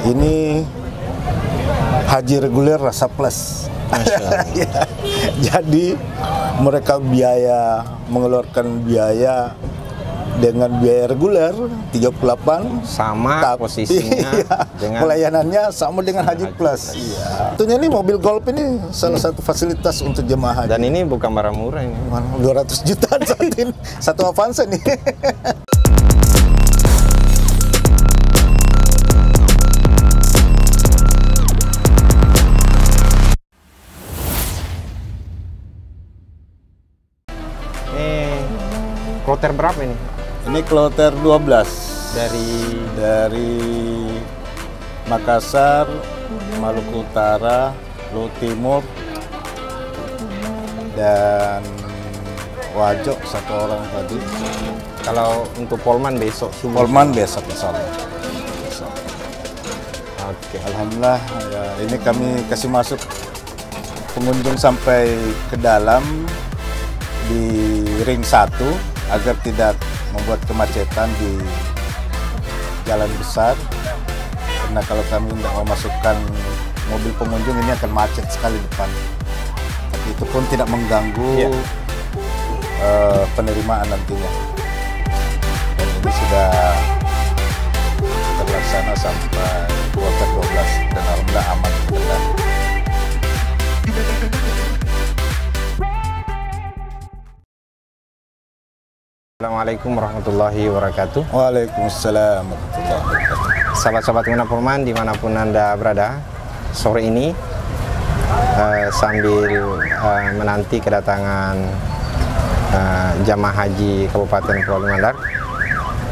Ini haji reguler rasa plus. Ya, jadi mereka mengeluarkan biaya dengan biaya reguler 38 sama posisinya dengan pelayanannya sama dengan Haji Plus. Iya. Tentunya ini mobil Golf ini salah satu fasilitas untuk jemaah haji. Dan ini bukan barang murah ini. 200 juta saat ini. Satu Avanza nih. Kloter berapa ini? Ini kloter 12 dari Makassar, Maluku Utara, Luhut Timur, dan Wajo satu orang tadi. Kalau untuk Polman besok subuh. Polman besok insyaallah. Oke. Alhamdulillah ya, ini kami kasih masuk pengunjung sampai ke dalam di ring 1 agar tidak membuat kemacetan di jalan besar, karena kalau kami tidak memasukkan mobil pengunjung ini akan macet sekali depan. Tapi itu pun tidak mengganggu penerimaan nantinya. Dan ini sudah terlaksana sampai kloter 12 dan alhamdulillah aman ke depan. Assalamualaikum warahmatullahi wabarakatuh. Waalaikumsalam warahmatullahi wabarakatuh. Sahabat-sahabat Guna Polman dimanapun Anda berada, sore ini sambil menanti kedatangan jamaah haji Kabupaten Pulau Mandar,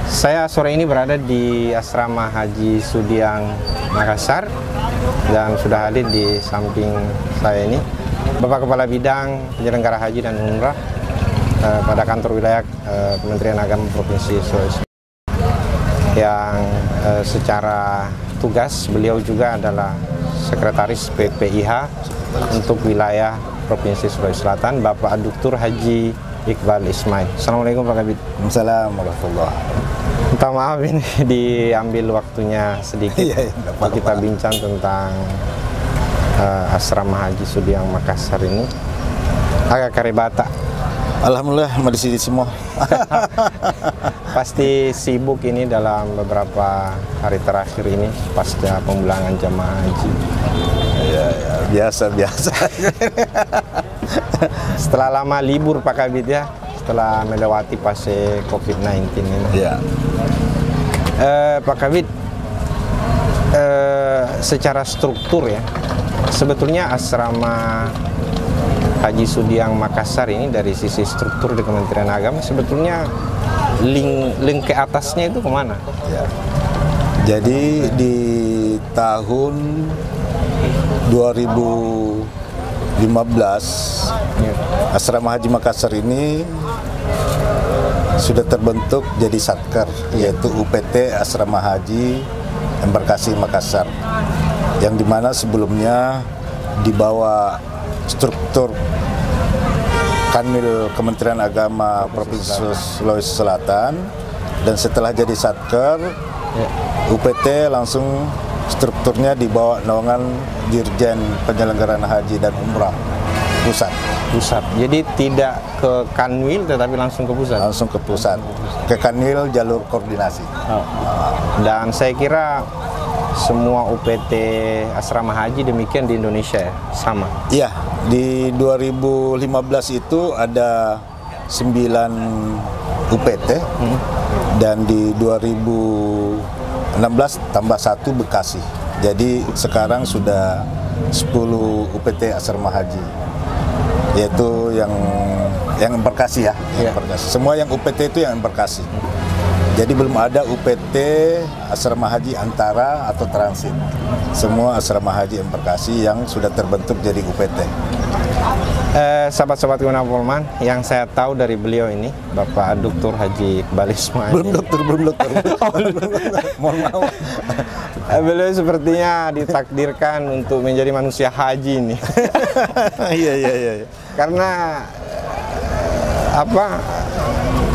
saya sore ini berada di Asrama Haji Sudiang Makassar dan sudah hadir di samping saya ini Bapak Kepala Bidang Penyelenggara Haji dan Umrah pada kantor wilayah Kementerian Agama Provinsi Sulawesi, yang secara tugas beliau juga adalah Sekretaris PPIH untuk wilayah Provinsi Sulawesi Selatan, Bapak Dr. Haji Iqbal Ismail. Assalamualaikum Pak Kabid. Waalaikumsalam warahmatullahi wabarakatuh. Minta maaf ini diambil waktunya sedikit. Kita bincang tentang Asrama Haji Sudiang Makassar ini. Agak karebata. Alhamdulillah di sini semua. Pasti sibuk ini dalam beberapa hari terakhir ini pasca pemulangan jamaah haji. Ya, biasa. Setelah lama libur Pak Kabid ya, setelah melewati fase COVID-19 ini. Ya. Pak Kabid, secara struktur ya, sebetulnya asrama Haji Sudiang Makassar ini dari sisi struktur di Kementerian Agama sebetulnya link ke atasnya itu kemana? Ya. Jadi di tahun 2015 Asrama Haji Makassar ini sudah terbentuk jadi Satker, yaitu UPT Asrama Haji Embarkasi Makassar, yang dimana sebelumnya di bawah struktur Kanwil Kementerian Agama Provinsi Sulawesi Selatan, dan setelah jadi Satker, UPT langsung strukturnya di bawah naungan Dirjen Penyelenggaraan Haji dan Umrah Pusat. Jadi tidak ke Kanwil tetapi langsung ke pusat. Langsung ke pusat. Ke Kanwil jalur koordinasi. Dan saya kira semua UPT asrama haji demikian di Indonesia ya, sama. Iya, di 2015 itu ada 9 UPT dan di 2016 tambah 1 Bekasi. Jadi sekarang sudah 10 UPT asrama haji, yaitu yang embarkasi ya, embarkasi. Semua yang UPT itu yang embarkasi. Jadi belum ada UPT asrama haji antara atau transit. Semua asrama haji embarkasi yang sudah terbentuk jadi UPT. Sahabat-sahabat Guna Polman, yang saya tahu dari beliau ini, Bapak Dr. Haji Iqbal Ismail. Belum dokter. Mohon maaf. Beliau sepertinya ditakdirkan untuk menjadi manusia haji ini. Iya. Karena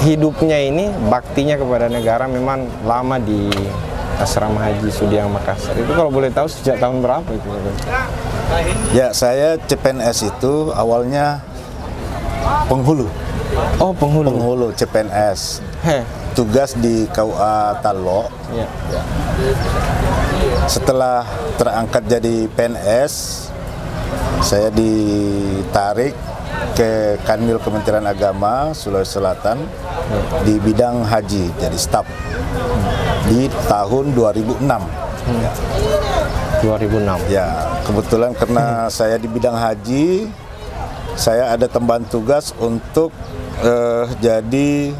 hidupnya ini, baktinya kepada negara memang lama Asrama Haji Sudiang Makassar. Itu kalau boleh tahu sejak tahun berapa itu? Ya, saya CPNS itu awalnya penghulu. Oh, penghulu. Penghulu CPNS. Tugas di KUA Talo. Ya. Setelah terangkat jadi PNS, saya ditarik ke Kanwil Kementerian Agama Sulawesi Selatan di bidang haji, jadi staf di tahun 2006. 2006. Ya, kebetulan karena saya di bidang haji, saya ada tambahan tugas untuk jadi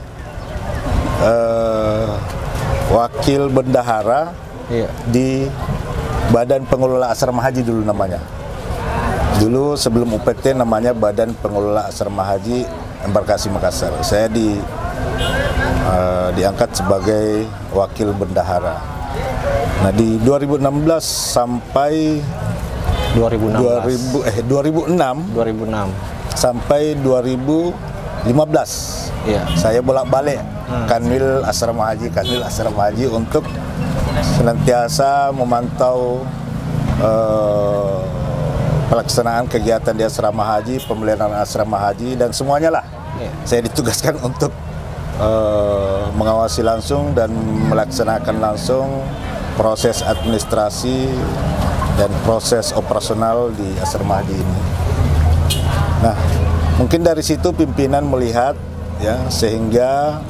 wakil bendahara di Badan Pengelola Asrama Haji dulu namanya. Dulu sebelum UPT namanya Badan Pengelola Asrama Haji Embarkasi Makassar. Saya diangkat sebagai wakil bendahara. Nah, di 2016 sampai 2006 sampai 2015. Ya. Saya bolak-balik Kanwil Asrama Haji untuk senantiasa memantau pelaksanaan kegiatan di asrama haji, pemeliharaan asrama haji, dan semuanya lah. Saya ditugaskan untuk mengawasi langsung dan melaksanakan langsung proses administrasi dan proses operasional di asrama haji ini. Nah, mungkin dari situ pimpinan melihat, ya, sehingga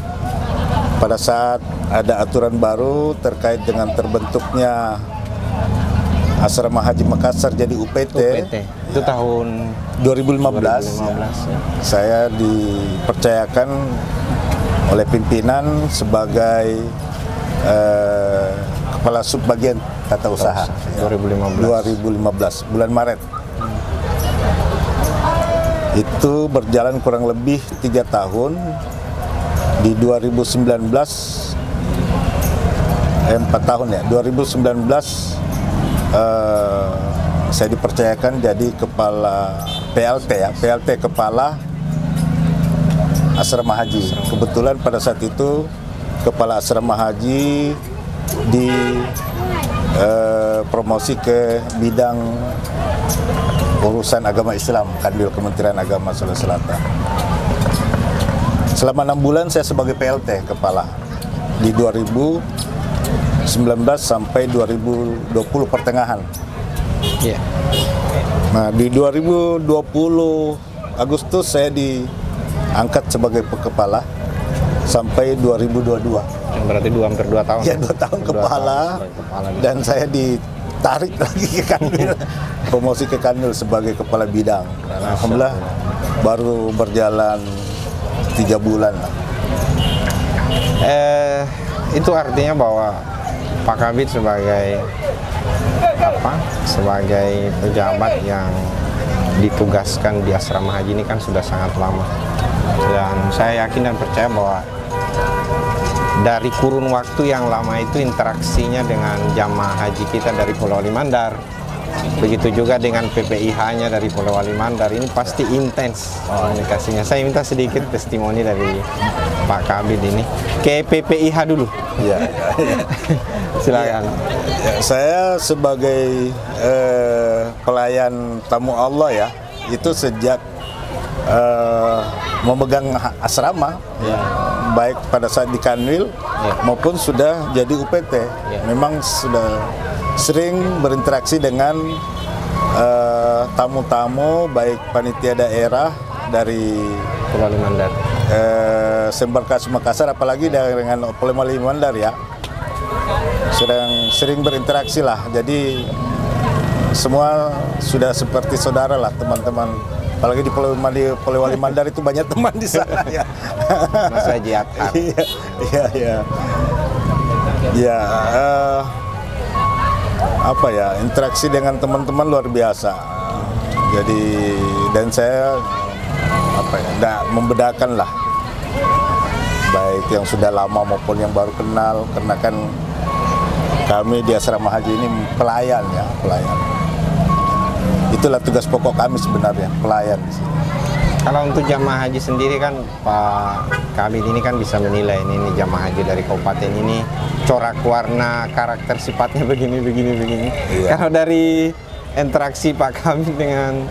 pada saat ada aturan baru terkait dengan terbentuknya Asrama Haji Makassar jadi UPT, itu tahun 2015 ya. Saya dipercayakan oleh pimpinan sebagai kepala subbagian tata usaha. 2015 bulan Maret. Itu berjalan kurang lebih 3 tahun. Di 2019 4 tahun ya. 2019 saya dipercayakan jadi kepala PLT ya, PLT kepala asrama haji. Kebetulan pada saat itu kepala asrama haji di promosi ke bidang urusan agama Islam, Kanwil Kementerian Agama Sulawesi Selatan. Selama 6 bulan saya sebagai PLT kepala di 2019 sampai 2020 pertengahan. Yeah. Nah, di 2020 Agustus saya diangkat sebagai kepala sampai 2022. Berarti hampir 2 tahun. Ya, 2 tahun kepala, dan saya ditarik lagi ke Kanwil, promosi ke Kanwil sebagai kepala bidang. Alhamdulillah baru berjalan 3 bulan. Itu artinya bahwa Pak Kabid sebagai sebagai pejabat yang ditugaskan di asrama haji ini kan sudah sangat lama, dan saya yakin dan percaya bahwa dari kurun waktu yang lama itu interaksinya dengan jamaah haji kita dari Pulau Wali Mandar, begitu juga dengan PPIH-nya dari Pulau Wali Mandar, ini pasti intens komunikasinya. Saya minta sedikit testimoni dari Pak Kabid ini ke PPIH dulu. Ya. Silakan. Ya, saya sebagai pelayan tamu Allah ya, itu sejak memegang asrama, ya, baik pada saat di Kanwil maupun sudah jadi UPT, memang sudah sering berinteraksi dengan tamu-tamu baik panitia daerah dari Pulau Wali Mandar, Embarkasi Makassar, apalagi dengan Pulau Wali Mandar ya, sering berinteraksi lah. Jadi semua sudah seperti saudara lah, teman-teman. Apalagi di Pulau Wali Mandar itu banyak teman di sana ya. Mas Haji Athar. Iya. Apa ya, interaksi dengan teman-teman luar biasa. Jadi, dan saya tidak membedakan lah, baik yang sudah lama maupun yang baru kenal, karena kan kami di asrama haji ini pelayan ya, pelayan. Itulah tugas pokok kami sebenarnya, pelayan di sini. Kalau untuk jamaah haji sendiri kan Pak Kabid ini kan bisa menilai ini jamaah haji dari kabupaten ini corak warna karakter sifatnya begini. Iya. Kalau dari interaksi Pak Kabid dengan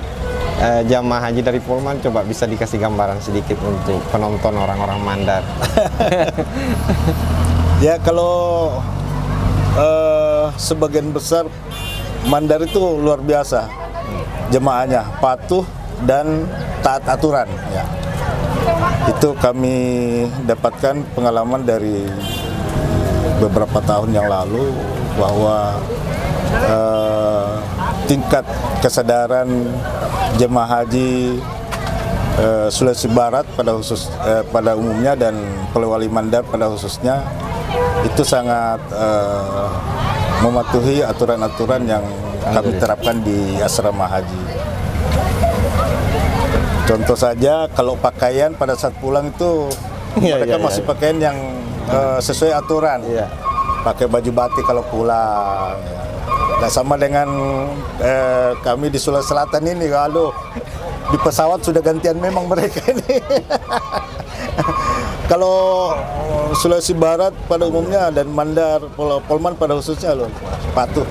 jamaah haji dari Polman, coba bisa dikasih gambaran sedikit untuk penonton orang-orang Mandar. Ya kalau sebagian besar Mandar itu luar biasa, jemaahnya patuh dan taat aturan. Ya. Itu kami dapatkan pengalaman dari beberapa tahun yang lalu bahwa tingkat kesadaran jemaah haji Sulawesi Barat pada umumnya dan Polewali Mandar pada khususnya itu sangat mematuhi aturan-aturan yang kami terapkan di asrama haji. Contoh saja kalau pakaian pada saat pulang itu mereka masih pakaian yang sesuai aturan. Pakai baju batik kalau pulang. Nah, sama dengan kami di Sulawesi Selatan ini, kalau di pesawat sudah gantian memang mereka ini. Kalau Sulawesi Barat pada umumnya dan Mandar, Polman pada khususnya loh, patuh.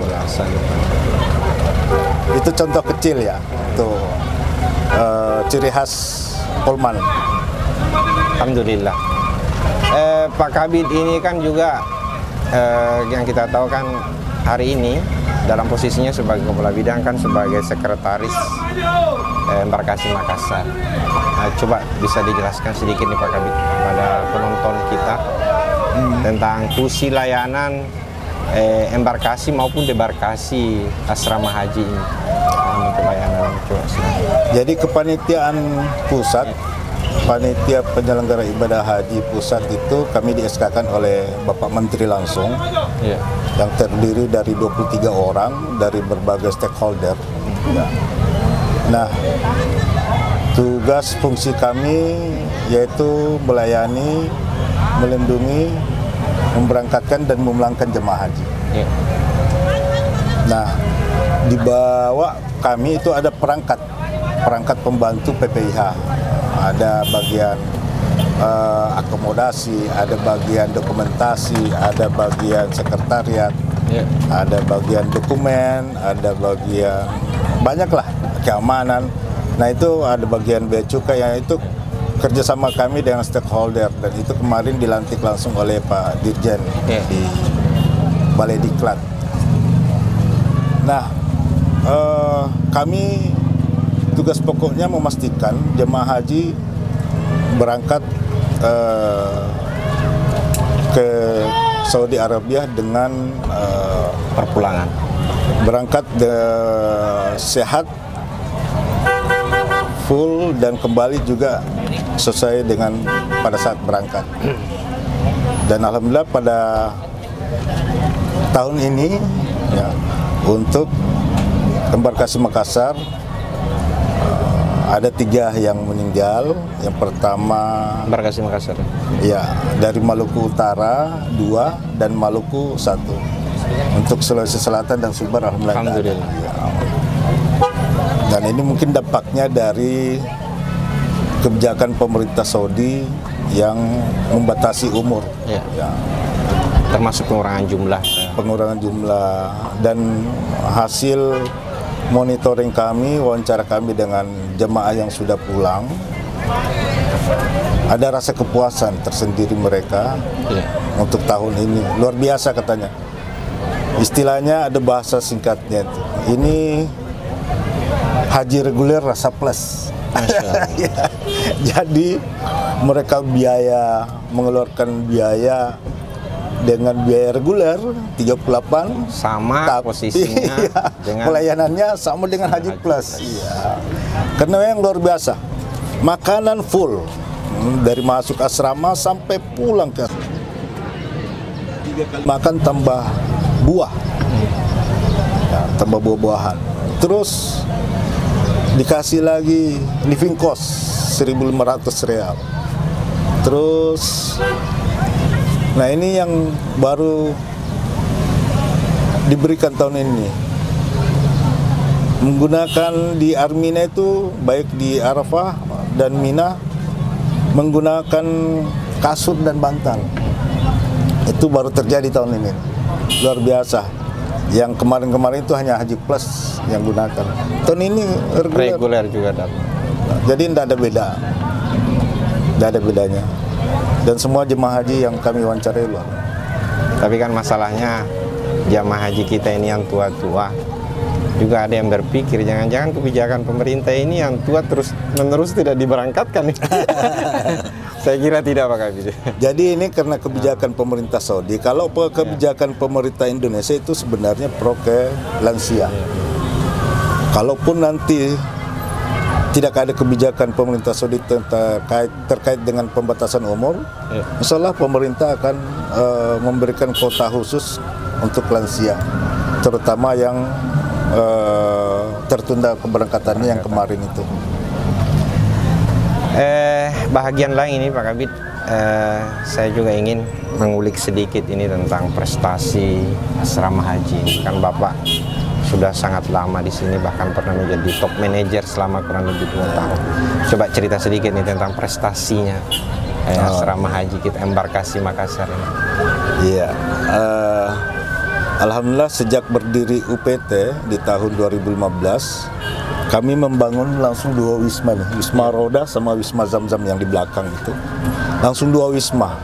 Itu contoh kecil ya, tuh ciri khas Polman. Alhamdulillah. Pak Kabid ini kan juga yang kita tahu kan hari ini dalam posisinya sebagai Kepala Bidang kan sebagai Sekretaris Embarkasi Makassar. Nah, coba bisa dijelaskan sedikit nih Pak Kabid pada penonton kita tentang fungsi layanan embarkasi maupun debarkasi asrama haji ini. Untuk layanan, coba silakan. Jadi kepanitiaan pusat, panitia penyelenggara ibadah haji pusat itu kami di-SK-kan oleh Bapak Menteri langsung, yang terdiri dari 23 orang dari berbagai stakeholder. Nah, tugas fungsi kami yaitu melayani, melindungi, memberangkatkan dan memulangkan jemaah haji. Nah, di bawah kami itu ada perangkat pembantu PPIH. Ada bagian akomodasi, ada bagian dokumentasi, ada bagian sekretariat, ada bagian dokumen, ada bagian banyaklah keamanan. Nah, itu ada bagian bea cukai yang itu kerjasama kami dengan stakeholder, dan itu kemarin dilantik langsung oleh Pak Dirjen di Balai Diklat. Nah, kami tugas pokoknya memastikan jemaah haji berangkat ke Saudi Arabia dengan perpulangan, berangkat sehat, full, dan kembali juga sesuai dengan pada saat berangkat. Dan alhamdulillah pada tahun ini ya, untuk Embarkasi Makassar ada 3 yang meninggal. Yang pertama Embarkasi Makassar. Ya, dari Maluku Utara 2 dan Maluku 1. Untuk Sulawesi Selatan dan Sumbar alhamdulillah. Ya. Dan ini mungkin dampaknya dari kebijakan pemerintah Saudi yang membatasi umur. Ya. Termasuk pengurangan jumlah. Pengurangan jumlah, dan hasil monitoring kami, wawancara kami dengan jemaah yang sudah pulang, ada rasa kepuasan tersendiri mereka untuk tahun ini. Luar biasa katanya. Istilahnya ada bahasa singkatnya itu. Ini haji reguler rasa plus. Ya. Jadi mereka mengeluarkan biaya dengan biaya reguler 38 sama posisinya dengan pelayanannya sama dengan haji plus. Iya. Karena yang luar biasa. Makanan full dari masuk asrama sampai pulang ke makan tambah buah. Ya, tambah buah-buahan. Terus dikasih lagi living cost 1.500 real. Terus nah, ini yang baru diberikan tahun ini. Menggunakan di Armina itu, baik di Arafah dan Mina menggunakan kasur dan bantal. Itu baru terjadi tahun ini, luar biasa. Yang kemarin-kemarin itu hanya Haji Plus yang gunakan. Tahun ini reguler juga dapat. Jadi tidak ada beda, tidak ada bedanya. Dan semua jemaah haji yang kami wawancarai luar. Tapi kan masalahnya jamaah haji kita ini yang tua-tua, juga ada yang berpikir jangan-jangan kebijakan pemerintah ini yang tua terus-menerus tidak diberangkatkan. Saya kira tidak, Pak Kabid. Jadi ini karena kebijakan pemerintah Saudi. Kalau kebijakan pemerintah Indonesia itu sebenarnya pro ke lansia. Kalaupun nanti tidak ada kebijakan pemerintah Saudi terkait dengan pembatasan umur, insya Allah pemerintah akan memberikan kuota khusus untuk lansia, terutama yang tertunda keberangkatannya yang kemarin itu. Bahagian lain ini Pak Kabid, saya juga ingin mengulik sedikit ini tentang prestasi asrama haji. Kan Bapak sudah sangat lama di sini, bahkan pernah menjadi top manager selama kurang lebih 2 tahun. Coba cerita sedikit nih tentang prestasinya asrama haji kita embarkasi Makassar ini. Iya, alhamdulillah sejak berdiri UPT di tahun 2015, kami membangun langsung 2 wisma nih, Wisma Roda sama Wisma Zamzam yang di belakang itu. Langsung 2 wisma.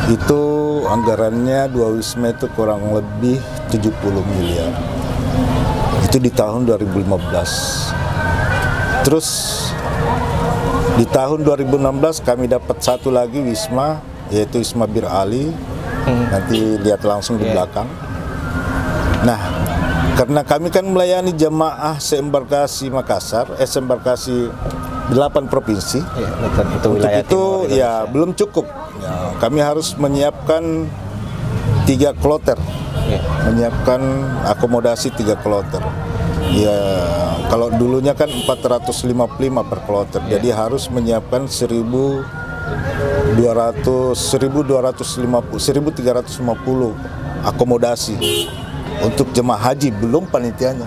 Itu anggarannya 2 wisma itu kurang lebih 70 miliar. Itu di tahun 2015. Terus di tahun 2016 kami dapat 1 lagi wisma, yaitu Wisma Bir Ali. Nanti lihat langsung di belakang. Nah, karena kami kan melayani jemaah se-embarkasi Makassar, se-embarkasi 8 provinsi. Untuk itu ya belum cukup. Ya, kami harus menyiapkan 3 kloter, menyiapkan akomodasi 3 kloter. Ya, kalau dulunya kan 455 per kloter, jadi harus menyiapkan 1.350 akomodasi untuk jemaah haji, belum panitianya.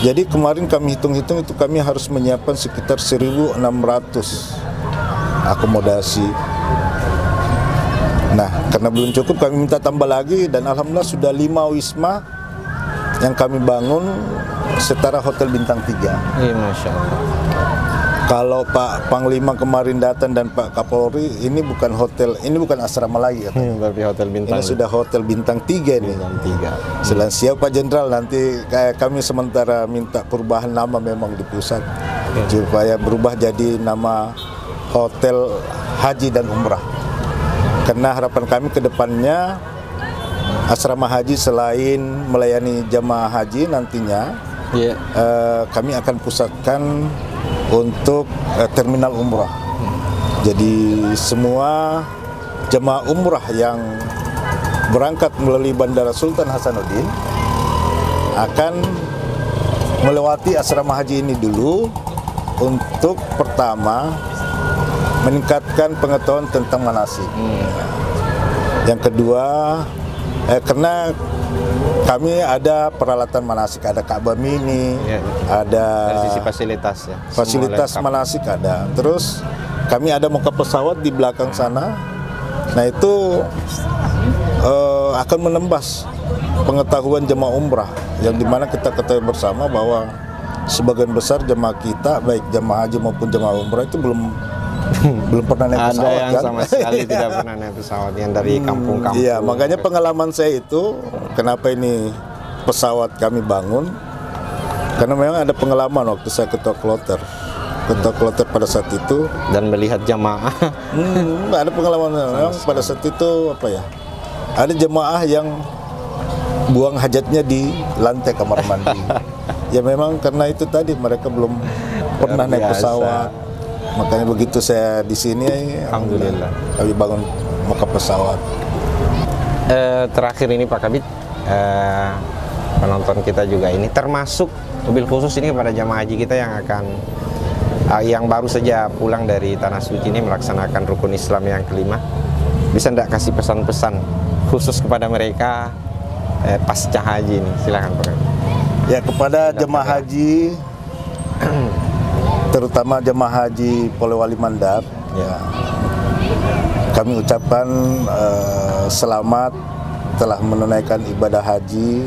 Jadi kemarin kami hitung-hitung itu kami harus menyiapkan sekitar 1.600 akomodasi. Nah, karena belum cukup kami minta tambah lagi, dan alhamdulillah sudah 5 wisma yang kami bangun setara hotel bintang 3. Iya, Masya Allah. Kalau Pak Panglima kemarin datang dan Pak Kapolri, ini bukan hotel, ini bukan asrama lagi. Tapi hotel bintang. Ini sudah hotel bintang 3 ini. Bintang 3. Selain siap Pak Jenderal, nanti kami sementara minta perubahan nama memang di pusat, supaya berubah jadi nama Hotel Haji dan Umrah. Karena harapan kami ke depannya asrama haji selain melayani jamaah haji nantinya, kami akan pusatkan untuk terminal umrah. Jadi semua jemaah umrah yang berangkat melalui Bandara Sultan Hasanuddin akan melewati asrama haji ini dulu untuk pertama meningkatkan pengetahuan tentang manasik. Yang kedua, karena kami ada peralatan manasik, ada Ka'bah mini, ada dari sisi fasilitas ya. Fasilitas manasik ada. Terus kami ada muka pesawat di belakang sana. Nah itu akan menembas pengetahuan jemaah umrah, yang dimana kita ketahui bersama bahwa sebagian besar jemaah kita, baik jemaah haji maupun jemaah umrah itu belum pernah naik pesawat. Ada yang kan? sama sekali tidak pernah naik pesawat, yang dari kampung-kampung. Iya, makanya pengalaman saya itu, kenapa ini pesawat kami bangun, karena memang ada pengalaman waktu saya ketua kloter pada saat itu, dan melihat jamaah. Ada pengalaman memang pada saat itu ada jemaah yang buang hajatnya di lantai kamar mandi. Ya memang karena itu tadi mereka belum pernah naik pesawat. Makanya begitu saya di sini, alhamdulillah kami bangun muka pesawat. Terakhir ini Pak Kabid, penonton kita juga ini termasuk mobil khusus ini kepada jamaah haji kita yang baru saja pulang dari Tanah Suci ini melaksanakan rukun Islam yang kelima. Bisa enggak kasih pesan-pesan khusus kepada mereka pasca haji ini? Silakan Pak Kabid. Ya, kepada jemaah haji terutama jemaah haji Polewali Mandar, ya, kami ucapkan selamat telah menunaikan ibadah haji.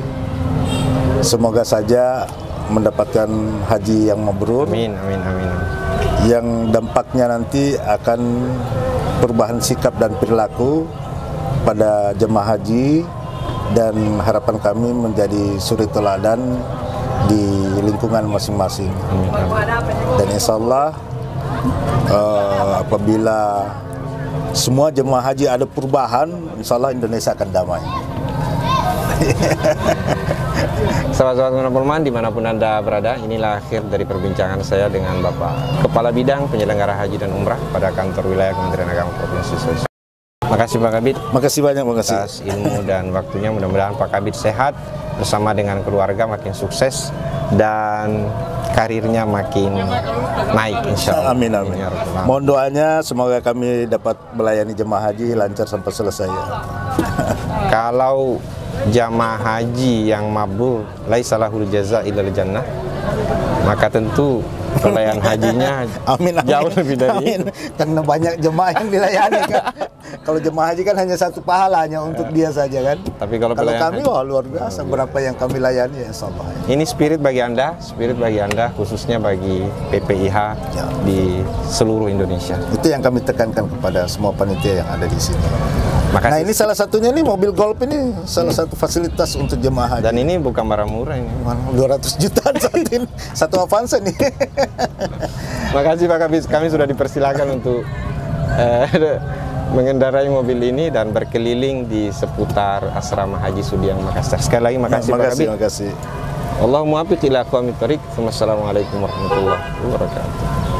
Semoga saja mendapatkan haji yang mabrur. Amin, amin, amin. Yang dampaknya nanti akan perubahan sikap dan perilaku pada jemaah haji, dan harapan kami menjadi suri teladan di lingkungan masing-masing. Dan insya Allah apabila semua jemaah haji ada perubahan, insya Allah Indonesia akan damai. Sahabat-sahabat Menopolman dimanapun Anda berada, inilah akhir dari perbincangan saya dengan Bapak Kepala Bidang Penyelenggara Haji dan Umrah pada kantor wilayah Kementerian Agama Provinsi Sulawesi. Makasih Pak Kabid. Makasih banyak, makasih atas ilmu dan waktunya. Mudah-mudahan Pak Kabid sehat bersama dengan keluarga, makin sukses dan karirnya makin naik insya Allah. Amin, amin. Mohon doanya semoga kami dapat melayani jemaah haji lancar sampai selesai. Kalau jamaah haji yang mabrur laisa lahul jaza illal jannah, maka tentu pelayan hajinya amin, amin, jauh lebih dari amin. Karena banyak jemaah yang dilayani kan. Kalau jemaah haji kan hanya satu pahala, hanya untuk dia saja kan. Tapi kalau kami wah luar biasa, berapa yang kami layani ya insyaallah. Ini spirit bagi Anda khususnya bagi PPIH ya, di seluruh Indonesia. Itu yang kami tekankan kepada semua panitia yang ada di sini. Makasih. Nah ini salah satunya nih, mobil golf ini salah satu fasilitas untuk jemaah haji. Dan ini bukan barang murah ini. 200 jutaan saat ini. Satu Avanza nih. Makasih Pak Kabid, kami sudah dipersilakan untuk mengendarai mobil ini dan berkeliling di seputar asrama Haji Sudiang Makassar. Sekali lagi makasih Pak Kabid. Makasih. Allahumma afiq ila aqwamit thoriq. Wassalamualaikum warahmatullahi wabarakatuh.